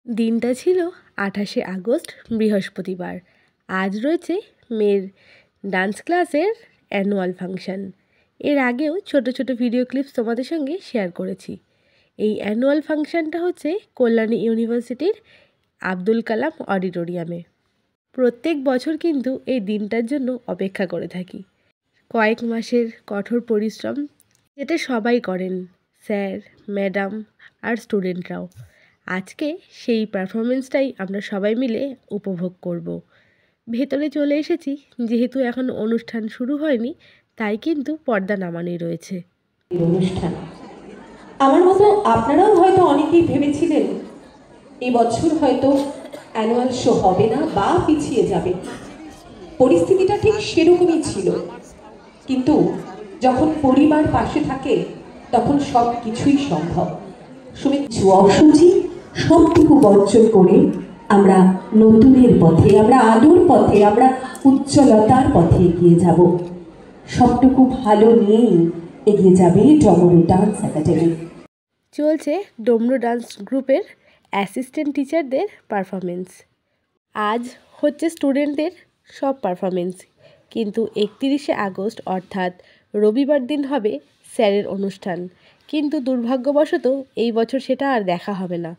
দিনটা ছিল ২৮শে আগস্ট, বৃহস্পতিবার। আজ রয়েছে মেয়ের ডান্স ক্লাসের অ্যানুয়াল ফাংশন। এর আগেও ছোট ছোট ভিডিও ক্লিপস তোমাদের সঙ্গে শেয়ার করেছি। এই অ্যানুয়াল ফাংশনটা হচ্ছে কল্যাণী ইউনিভার্সিটির আব্দুল কালাম অডিটোরিয়ামে। প্রত্যেক বছর কিন্তু এই দিনটার জন্য অপেক্ষা করে থাকি। কয়েক মাসের কঠোর পরিশ্রম, যেটা সবাই করেন, স্যার, ম্যাডাম আর স্টুডেন্টরাও। আজকে সেই পারফরমেন্সটাই আমরা সবাই মিলে উপভোগ করব। ভেতরে চলে এসেছি, যেহেতু এখন অনুষ্ঠান শুরু হয়নি, তাই কিন্তু পর্দা নামানোই রয়েছে। অনুষ্ঠান আমার মতো আপনারাও হয়তো অনেকেই ভেবেছিলেন এই বছর হয়তো অ্যানুয়াল শো হবে না বা পিছিয়ে যাবে। পরিস্থিতিটা ঠিক সেরকমই ছিল, কিন্তু যখন পরিবার পাশে থাকে তখন সব কিছুই সম্ভব। অসুচি সবটুকু বর্জন করে আমরা নতুনের পথে, আমরা আলোর পথে, আমরা উজ্জ্বলতার পথে এগিয়ে যাব। সবটুকু ভালো নিয়েই এগিয়ে যাবে ডমরু ডান্স একাডেমি। চলছে ডমরু ডান্স গ্রুপের অ্যাসিস্ট্যান্ট টিচারদের পারফরমেন্স। আজ হচ্ছে স্টুডেন্টদের সব পারফরমেন্স, কিন্তু ৩১শে আগস্ট অর্থাৎ রবিবার দিন হবে স্যারের অনুষ্ঠান। কিন্তু দুর্ভাগ্যবশত এই বছর সেটা আর দেখা হবে না,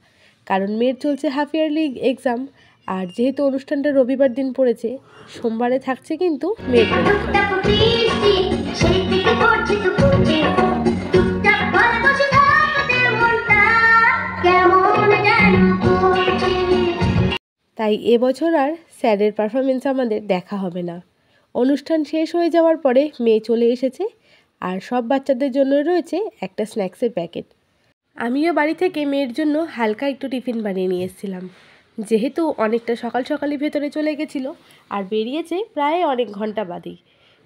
কারণ মেয়ের চলছে হাফ ইয়ারলি এক্সাম। আর যেহেতু অনুষ্ঠানটা রবিবার দিন পড়েছে, সোমবারে থাকছে কিন্তু মেয়ের পরীক্ষা। তাই এবছর আর স্যারের পারফরমেন্স আমাদের দেখা হবে না। অনুষ্ঠান শেষ হয়ে যাওয়ার পরে মেয়ে চলে এসেছে, আর সব বাচ্চাদের জন্য রয়েছে একটা স্ন্যাক্সের প্যাকেট। আমিও বাড়ি থেকে মেয়ের জন্য হালকা একটু টিফিন বানিয়ে নিয়ে এসেছিলাম, যেহেতু অনেকটা সকাল সকালই ভেতরে চলে গেছিলো আর বেরিয়েছে প্রায় অনেক ঘন্টা বাদেই।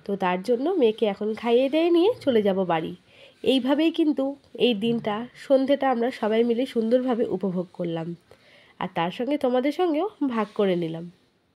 তো তার জন্য মেয়েকে এখন খাইয়ে দিয়ে নিয়ে চলে যাব বাড়ি। এইভাবেই কিন্তু এই দিনটা, সন্ধেটা আমরা সবাই মিলে সুন্দরভাবে উপভোগ করলাম, আর তার সঙ্গে তোমাদের সঙ্গেও ভাগ করে নিলাম।